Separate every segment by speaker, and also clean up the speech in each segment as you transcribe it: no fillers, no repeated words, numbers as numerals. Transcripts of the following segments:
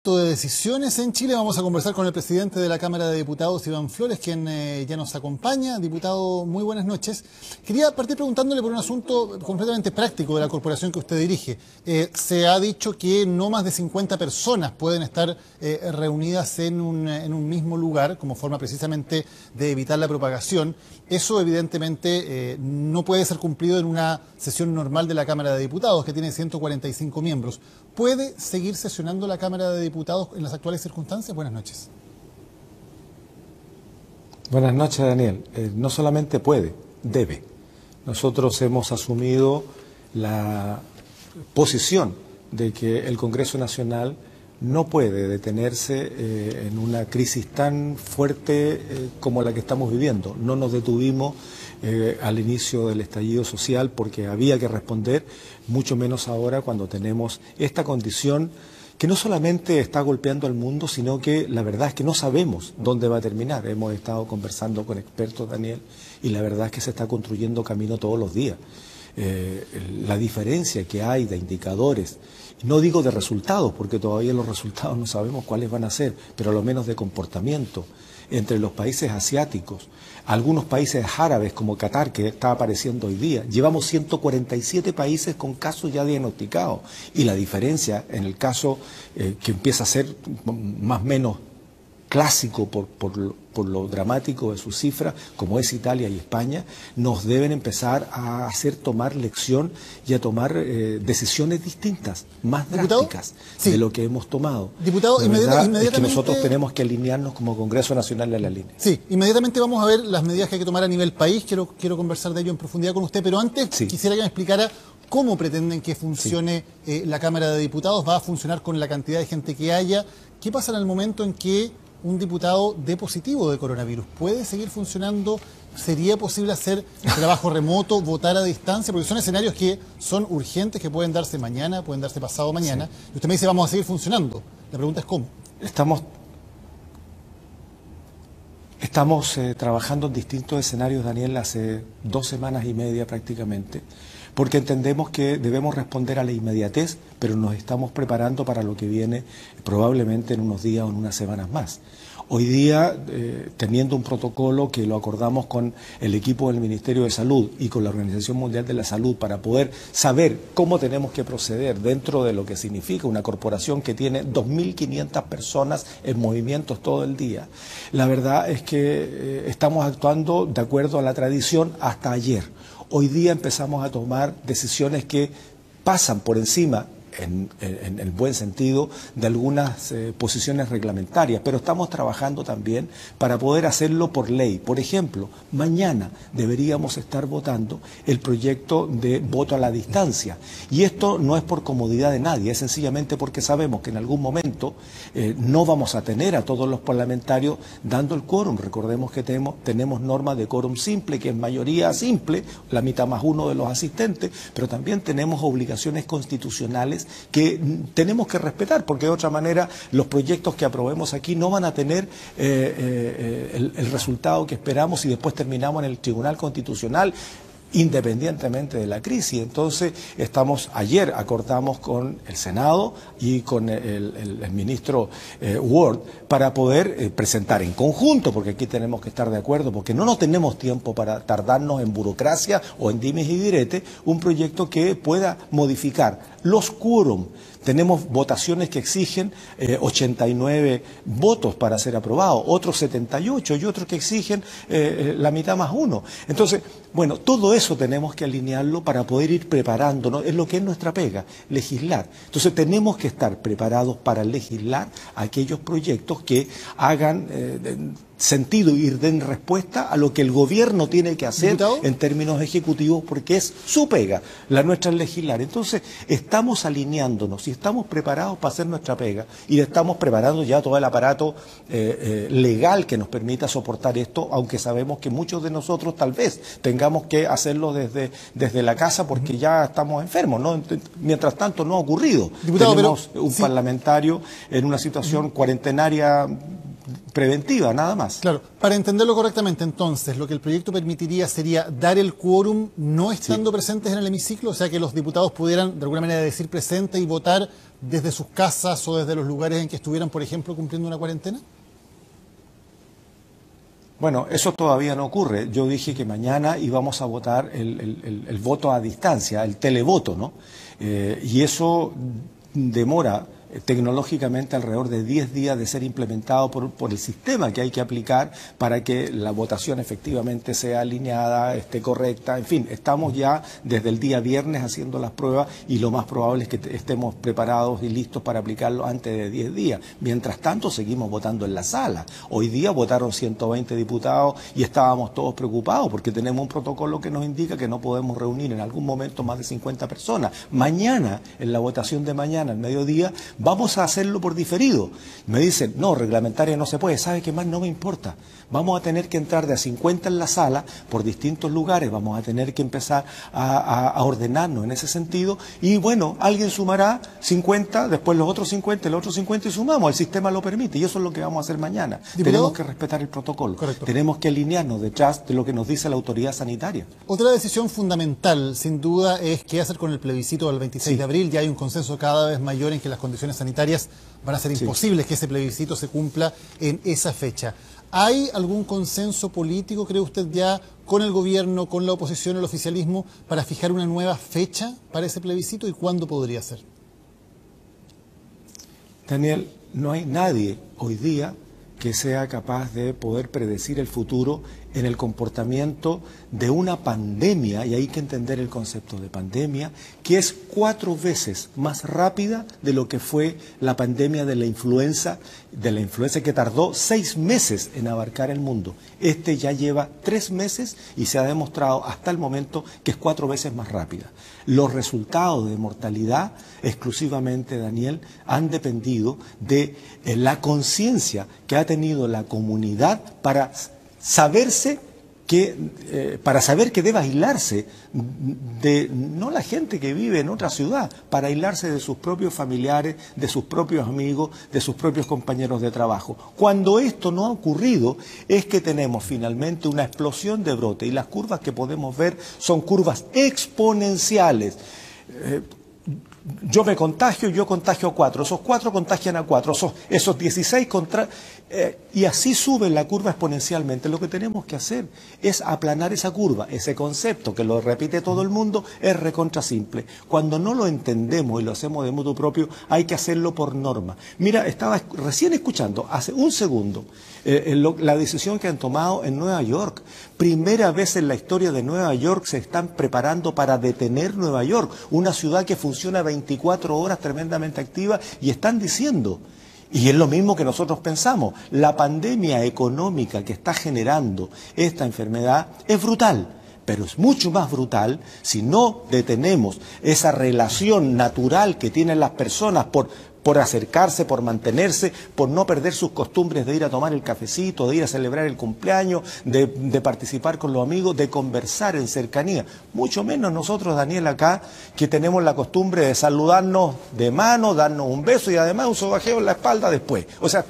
Speaker 1: impacto de decisiones en Chile. Vamos a conversar con el presidente de la Cámara de Diputados, Iván Flores, quien ya nos acompaña. Diputado, muy buenas noches. Quería partir preguntándole por un asunto completamente práctico de la corporación que usted dirige. Se ha dicho que no más de 50 personas pueden estar reunidas en un mismo lugar, como forma precisamente de evitar la propagación. Eso evidentemente no puede ser cumplido en una sesión normal de la Cámara de Diputados, que tiene 145 miembros. ¿Puede seguir sesionando la Cámara de Diputados en las actuales circunstancias? Buenas noches.
Speaker 2: Buenas noches, Daniel. No solamente puede, debe. Nosotros hemos asumido la posición de que el Congreso Nacional no puede detenerse en una crisis tan fuerte como la que estamos viviendo. No nos detuvimos al inicio del estallido social porque había que responder, mucho menos ahora cuando tenemos esta condición que no solamente está golpeando al mundo, sino que la verdad es que no sabemos dónde va a terminar. Hemos estado conversando con expertos, Daniel, y la verdad es que se está construyendo camino todos los días. La diferencia que hay de indicadores, no digo de resultados, porque todavía los resultados no sabemos cuáles van a ser, pero a lo menos de comportamiento entre los países asiáticos, algunos países árabes como Qatar, que está apareciendo hoy día. Llevamos 147 países con casos ya diagnosticados, y la diferencia en el caso que empieza a ser más o menos clásico por lo dramático de sus cifras, como es Italia y España, nos deben empezar a hacer tomar lección y a tomar decisiones distintas, más drásticas de lo que hemos tomado.
Speaker 1: Diputado, inmediatamente
Speaker 2: es que nosotros tenemos que alinearnos como Congreso Nacional a la línea.
Speaker 1: Sí, inmediatamente vamos a ver las medidas que hay que tomar a nivel país. Quiero conversar de ello en profundidad con usted, pero antes quisiera que me explicara cómo pretenden que funcione la Cámara de Diputados. ¿Va a funcionar con la cantidad de gente que haya? ¿Qué pasa en el momento en que un diputado dé positivo de coronavirus? ¿Puede seguir funcionando? ¿Sería posible hacer trabajo remoto, votar a distancia? Porque son escenarios que son urgentes, que pueden darse mañana, pueden darse pasado mañana. Y usted me dice, vamos a seguir funcionando. La pregunta es ¿cómo?
Speaker 2: Estamos trabajando en distintos escenarios, Daniel, hace 2 semanas y media prácticamente, porque entendemos que debemos responder a la inmediatez, pero nos estamos preparando para lo que viene probablemente en unos días o en unas semanas más. Hoy día, teniendo un protocolo que lo acordamos con el equipo del Ministerio de Salud y con la Organización Mundial de la Salud para poder saber cómo tenemos que proceder dentro de lo que significa una corporación que tiene 2.500 personas en movimientos todo el día. La verdad es que estamos actuando de acuerdo a la tradición hasta ayer. Hoy día empezamos a tomar decisiones que pasan por encima, en el buen sentido, de algunas posiciones reglamentarias, pero estamos trabajando también para poder hacerlo por ley. Por ejemplo, mañana deberíamos estar votando el proyecto de voto a la distancia, y esto no es por comodidad de nadie, es sencillamente porque sabemos que en algún momento no vamos a tener a todos los parlamentarios dando el quórum. Recordemos que tenemos normas de quórum simple, que es mayoría simple, la mitad más uno de los asistentes, pero también tenemos obligaciones constitucionales que tenemos que respetar, porque de otra manera los proyectos que aprobemos aquí no van a tener el resultado que esperamos y después terminamos en el Tribunal Constitucional, independientemente de la crisis. Entonces, ayer acordamos con el Senado y con el ministro Ward para poder presentar en conjunto, porque aquí tenemos que estar de acuerdo, porque no tenemos tiempo para tardarnos en burocracia o en dimes y diretes, un proyecto que pueda modificar los quórum. Tenemos votaciones que exigen 89 votos para ser aprobado, otros 78 y otros que exigen la mitad más uno. Entonces, bueno, todo eso tenemos que alinearlo para poder ir preparándonos, es lo que es nuestra pega, legislar. Entonces tenemos que estar preparados para legislar aquellos proyectos que hagan sentido y den respuesta a lo que el gobierno tiene que hacer en términos ejecutivos, porque es su pega, la nuestra es legislar. Entonces estamos alineándonos y estamos preparados para hacer nuestra pega, y estamos preparando ya todo el aparato legal que nos permita soportar esto, aunque sabemos que muchos de nosotros tal vez tengamos que hacerlo desde la casa porque ya estamos enfermos, ¿no? Mientras tanto no ha ocurrido. Tenemos un parlamentario en una situación cuarentenaria preventiva, nada más.
Speaker 1: Claro, para entenderlo correctamente, entonces, lo que el proyecto permitiría sería dar el quórum no estando presentes en el hemiciclo, o sea, que los diputados pudieran de alguna manera decir presente y votar desde sus casas o desde los lugares en que estuvieran, por ejemplo, cumpliendo una cuarentena.
Speaker 2: Bueno, eso todavía no ocurre. Yo dije que mañana íbamos a votar el voto a distancia, el televoto, ¿no? Y eso demora tecnológicamente alrededor de 10 días de ser implementado por el sistema que hay que aplicar para que la votación efectivamente sea alineada, esté correcta. En fin, estamos ya desde el día viernes haciendo las pruebas y lo más probable es que estemos preparados y listos para aplicarlo antes de 10 días. Mientras tanto, seguimos votando en la sala. Hoy día votaron 120 diputados y estábamos todos preocupados porque tenemos un protocolo que nos indica que no podemos reunir en algún momento más de 50 personas. Mañana, en la votación de mañana, al mediodía, vamos a hacerlo por diferido. Me dicen, no, reglamentaria no se puede. ¿Sabe qué más? No me importa. Vamos a tener que entrar de a 50 en la sala por distintos lugares. Vamos a tener que empezar a ordenarnos en ese sentido. Y bueno, alguien sumará 50, después los otros 50, los otros 50 y sumamos. El sistema lo permite y eso es lo que vamos a hacer mañana.
Speaker 1: ¿Diputado?
Speaker 2: Tenemos que respetar el protocolo.
Speaker 1: Correcto.
Speaker 2: Tenemos que alinearnos detrás de lo que nos dice la autoridad sanitaria.
Speaker 1: Otra decisión fundamental, sin duda, es qué hacer con el plebiscito del 26 de abril. Ya hay un consenso cada vez mayor en que las condiciones sanitarias van a ser imposibles que ese plebiscito se cumpla en esa fecha. ¿Hay algún consenso político, cree usted, ya con el gobierno, con la oposición, el oficialismo, para fijar una nueva fecha para ese plebiscito y cuándo podría ser?
Speaker 2: Daniel, no hay nadie hoy día que sea capaz de poder predecir el futuro en el comportamiento de una pandemia, y hay que entender el concepto de pandemia, que es 4 veces más rápida de lo que fue la pandemia de la influenza que tardó 6 meses en abarcar el mundo. Este ya lleva 3 meses y se ha demostrado hasta el momento que es 4 veces más rápida. Los resultados de mortalidad, exclusivamente, Daniel, han dependido de la conciencia que ha tenido la comunidad para saber que debe aislarse de, no la gente que vive en otra ciudad, para aislarse de sus propios familiares, de sus propios amigos, de sus propios compañeros de trabajo. Cuando esto no ha ocurrido, es que tenemos finalmente una explosión de brote y las curvas que podemos ver son curvas exponenciales. Yo me contagio, yo contagio a 4, esos 4 contagian a 4, esos 16 y así sube la curva exponencialmente. Lo que tenemos que hacer es aplanar esa curva. Ese concepto que lo repite todo el mundo es recontra simple. Cuando no lo entendemos y lo hacemos de motu propio, hay que hacerlo por norma. Mira, estaba recién escuchando hace un segundo la decisión que han tomado en Nueva York. Primera vez en la historia de Nueva York se están preparando para detener Nueva York, una ciudad que funciona 24 horas tremendamente activa, y están diciendo, y es lo mismo que nosotros pensamos, la pandemia económica que está generando esta enfermedad es brutal, pero es mucho más brutal si no detenemos esa relación natural que tienen las personas por acercarse, por mantenerse, por no perder sus costumbres de ir a tomar el cafecito, de ir a celebrar el cumpleaños, de participar con los amigos, de conversar en cercanía. Mucho menos nosotros, Daniel, acá, que tenemos la costumbre de saludarnos de mano, darnos un beso y además un sobajeo en la espalda después. O sea,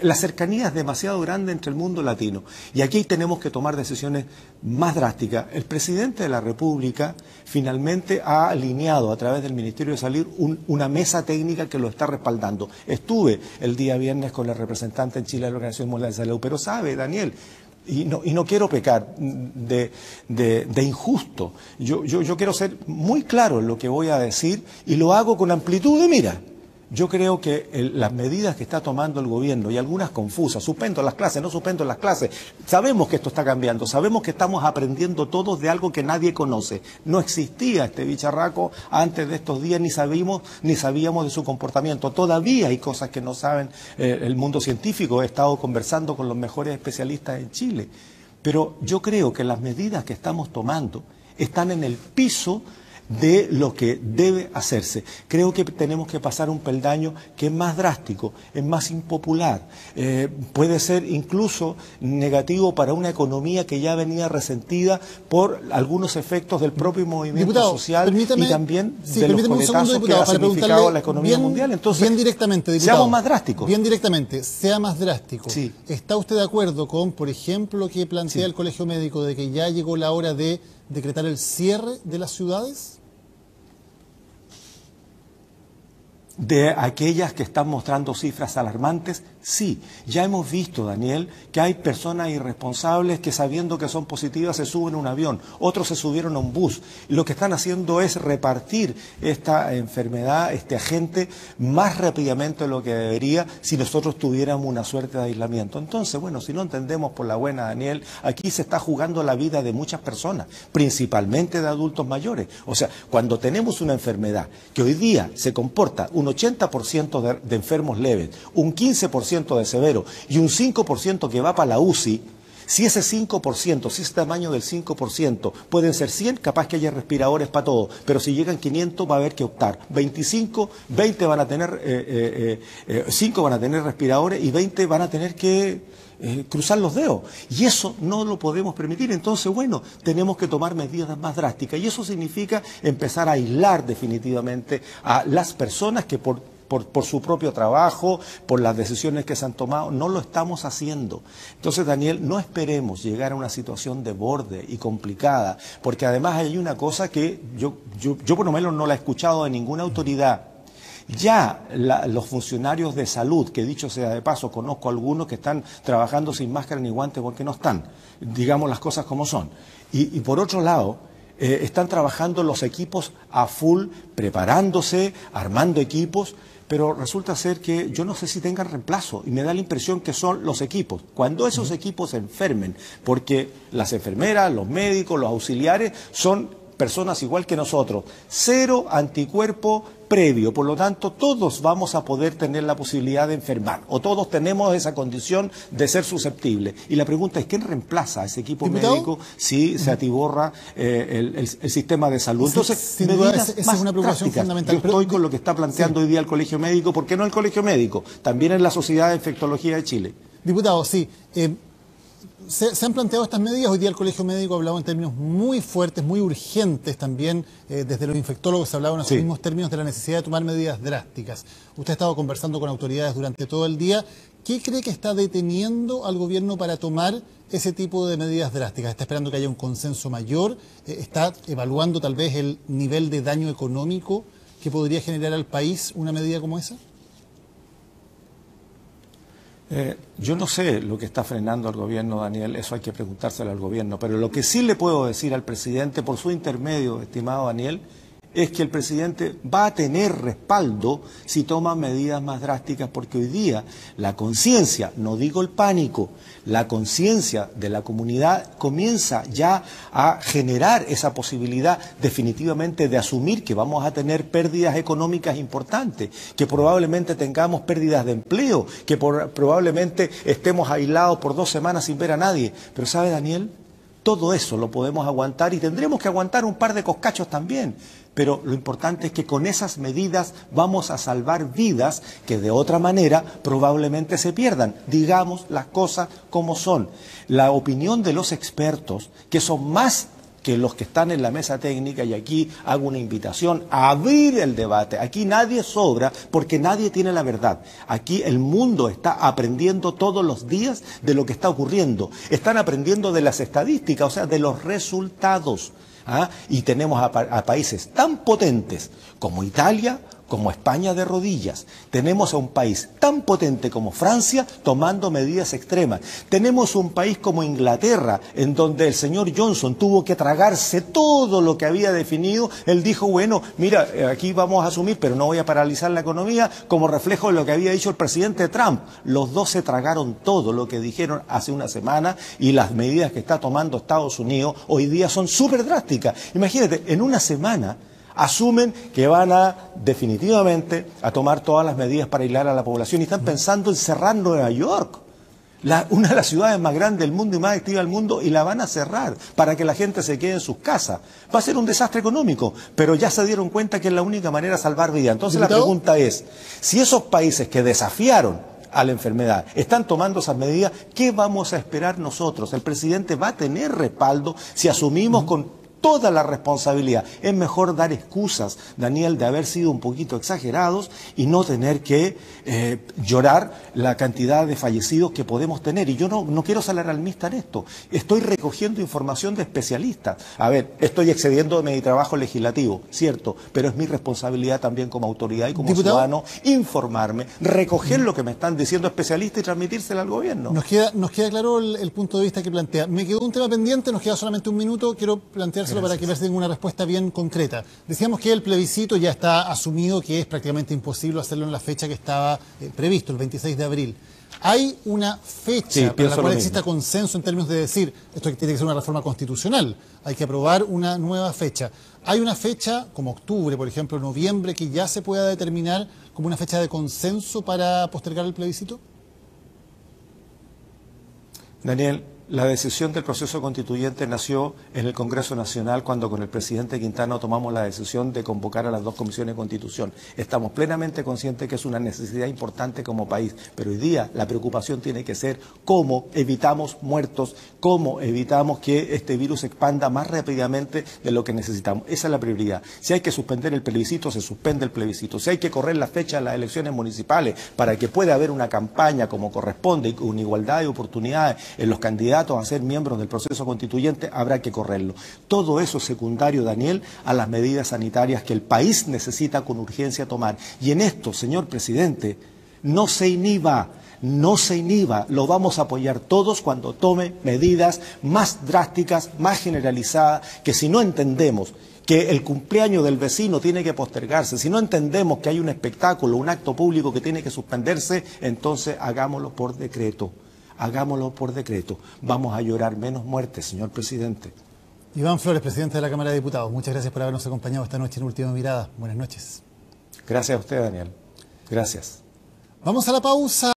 Speaker 2: la cercanía es demasiado grande entre el mundo latino y aquí tenemos que tomar decisiones más drásticas. El presidente de la República finalmente ha alineado a través del Ministerio de Salud una mesa técnica que lo está respaldando. Estuve el día viernes con el representante en Chile de la Organización Mundial de Salud, pero sabe, Daniel, y no quiero pecar de injusto, yo quiero ser muy claro en lo que voy a decir y lo hago con amplitud de mira. Yo creo que las medidas que está tomando el gobierno, y algunas confusas, suspendo las clases, no suspendo las clases, sabemos que esto está cambiando, sabemos que estamos aprendiendo todos de algo que nadie conoce. No existía este bicharraco antes de estos días, ni sabíamos de su comportamiento. Todavía hay cosas que no saben el mundo científico. He estado conversando con los mejores especialistas en Chile. Pero yo creo que las medidas que estamos tomando están en el piso de lo que debe hacerse. Creo que tenemos que pasar un peldaño que es más drástico, es más impopular, puede ser incluso negativo para una economía que ya venía resentida por algunos efectos del propio movimiento social y también de los coletazos que ha significado la economía mundial. Entonces,
Speaker 1: bien directamente, diputado,
Speaker 2: seamos más drásticos.
Speaker 1: Bien directamente, sea más drástico.
Speaker 2: Sí.
Speaker 1: ¿Está usted de acuerdo con, por ejemplo, lo que plantea el Colegio Médico de que ya llegó la hora de decretar el cierre de las ciudades?
Speaker 2: De aquellas que están mostrando cifras alarmantes, sí. Ya hemos visto, Daniel, que hay personas irresponsables que sabiendo que son positivas se suben a un avión, otros se subieron a un bus. Lo que están haciendo es repartir esta enfermedad, este agente, más rápidamente de lo que debería si nosotros tuviéramos una suerte de aislamiento. Entonces, bueno, si no entendemos por la buena, Daniel, aquí se está jugando la vida de muchas personas, principalmente de adultos mayores. O sea, cuando tenemos una enfermedad que hoy día se comporta un 80% de enfermos leves, un 15% de severos y un 5% que va para la UCI, si ese 5%, si ese tamaño del 5%, pueden ser 100, capaz que haya respiradores para todo, pero si llegan 500 va a haber que optar. 25, 20 van a tener, 5 van a tener respiradores y 20 van a tener que cruzar los dedos. Y eso no lo podemos permitir. Entonces, bueno, tenemos que tomar medidas más drásticas. Y eso significa empezar a aislar definitivamente a las personas que por su propio trabajo, por las decisiones que se han tomado, no lo estamos haciendo. Entonces, Daniel, no esperemos llegar a una situación de borde y complicada, porque además hay una cosa que yo por lo menos no la he escuchado de ninguna autoridad. Ya los funcionarios de salud, que dicho sea de paso, conozco algunos que están trabajando sin máscara ni guantes porque no están, digamos las cosas como son. Y por otro lado, están trabajando los equipos a full, preparándose, armando equipos, pero resulta ser que yo no sé si tengan reemplazo y me da la impresión que son los equipos. Cuando esos equipos se enfermen, porque las enfermeras, los médicos, los auxiliares son personas igual que nosotros, cero anticuerpo previo, por lo tanto todos vamos a poder tener la posibilidad de enfermar, o todos tenemos esa condición de ser susceptibles. Y la pregunta es, ¿quién reemplaza a ese equipo médico si se atiborra el sistema de salud? Entonces,
Speaker 1: sin duda, esa es una preocupación fundamental.
Speaker 2: Yo estoy con lo que está planteando hoy día el Colegio Médico, ¿por qué no el Colegio Médico? También en la Sociedad de Infectología de Chile.
Speaker 1: Diputado, sí. Se han planteado estas medidas. Hoy día el Colegio Médico ha hablado en términos muy fuertes, muy urgentes también. Desde los infectólogos se hablaba en los mismos términos de la necesidad de tomar medidas drásticas. Usted ha estado conversando con autoridades durante todo el día. ¿Qué cree que está deteniendo al gobierno para tomar ese tipo de medidas drásticas? ¿Está esperando que haya un consenso mayor? ¿Está evaluando tal vez el nivel de daño económico que podría generar al país una medida como esa?
Speaker 2: Yo no sé lo que está frenando al gobierno, Daniel, eso hay que preguntárselo al gobierno, pero lo que sí le puedo decir al presidente, por su intermedio, estimado Daniel, es que el presidente va a tener respaldo si toma medidas más drásticas, porque hoy día la conciencia, no digo el pánico, la conciencia de la comunidad comienza ya a generar esa posibilidad definitivamente de asumir que vamos a tener pérdidas económicas importantes, que probablemente tengamos pérdidas de empleo, que probablemente estemos aislados por 2 semanas sin ver a nadie. Pero ¿sabe, Daniel? Todo eso lo podemos aguantar y tendremos que aguantar un par de coscachos también. Pero lo importante es que con esas medidas vamos a salvar vidas que de otra manera probablemente se pierdan. Digamos las cosas como son. La opinión de los expertos, que son más que los que están en la mesa técnica, y aquí hago una invitación a abrir el debate. Aquí nadie sobra porque nadie tiene la verdad. Aquí el mundo está aprendiendo todos los días de lo que está ocurriendo. Están aprendiendo de las estadísticas, o sea, de los resultados. Y tenemos a países tan potentes como Italia, como España de rodillas. Tenemos a un país tan potente como Francia tomando medidas extremas. Tenemos un país como Inglaterra, en donde el señor Johnson tuvo que tragarse todo lo que había definido. Él dijo, bueno, mira, aquí vamos a asumir, pero no voy a paralizar la economía, como reflejo de lo que había dicho el presidente Trump. Los dos se tragaron todo lo que dijeron hace una semana, y las medidas que está tomando Estados Unidos hoy día son súper drásticas. Imagínate, en una semana asumen que van a definitivamente a tomar todas las medidas para aislar a la población y están pensando en cerrar Nueva York. una de las ciudades más grandes del mundo y más activa del mundo, y la van a cerrar para que la gente se quede en sus casas. Va a ser un desastre económico, pero ya se dieron cuenta que es la única manera de salvar vidas. Entonces
Speaker 1: ¿Diputado?
Speaker 2: La pregunta es, si esos países que desafiaron a la enfermedad están tomando esas medidas, ¿qué vamos a esperar nosotros? El presidente va a tener respaldo si asumimos con toda la responsabilidad. Es mejor dar excusas, Daniel, de haber sido un poquito exagerados y no tener que llorar la cantidad de fallecidos que podemos tener. Y yo no quiero ser alarmista en esto. Estoy recogiendo información de especialistas. A ver, estoy excediéndome de mi trabajo legislativo, cierto, pero es mi responsabilidad también como autoridad y como ciudadano informarme, recoger lo que me están diciendo especialistas y transmitírselo al gobierno.
Speaker 1: Nos queda claro el punto de vista que plantea. Me quedó un tema pendiente, nos queda solamente un minuto, quiero plantear para que veas una respuesta bien concreta. Decíamos que el plebiscito ya está asumido, que es prácticamente imposible hacerlo en la fecha que estaba previsto, el 26 de abril. ¿Hay una fecha para la cual exista consenso en términos de decir, esto tiene que ser una reforma constitucional, hay que aprobar una nueva fecha? ¿Hay una fecha, como octubre, por ejemplo, noviembre, que ya se pueda determinar como una fecha de consenso para postergar el plebiscito?
Speaker 2: Daniel, la decisión del proceso constituyente nació en el Congreso Nacional cuando con el presidente Quintana tomamos la decisión de convocar a las dos comisiones de constitución. Estamos plenamente conscientes que es una necesidad importante como país, pero hoy día la preocupación tiene que ser cómo evitamos muertos, cómo evitamos que este virus se expanda más rápidamente de lo que necesitamos. Esa es la prioridad. Si hay que suspender el plebiscito, se suspende el plebiscito. Si hay que correr la fecha de las elecciones municipales para que pueda haber una campaña como corresponde y con igualdad de oportunidades en los candidatos a ser miembros del proceso constituyente, habrá que correrlo. Todo eso es secundario, Daniel, a las medidas sanitarias que el país necesita con urgencia tomar. Y en esto, señor presidente, no se inhiba, lo vamos a apoyar todos cuando tome medidas más drásticas, más generalizadas, que si no entendemos que el cumpleaños del vecino tiene que postergarse, si no entendemos que hay un espectáculo, un acto público que tiene que suspenderse, entonces hagámoslo por decreto. Hagámoslo por decreto. Vamos a llorar menos muertes, señor presidente.
Speaker 1: Iván Flores, presidente de la Cámara de Diputados, muchas gracias por habernos acompañado esta noche en Última Mirada. Buenas noches.
Speaker 2: Gracias a usted, Daniel. Gracias.
Speaker 1: Vamos a la pausa.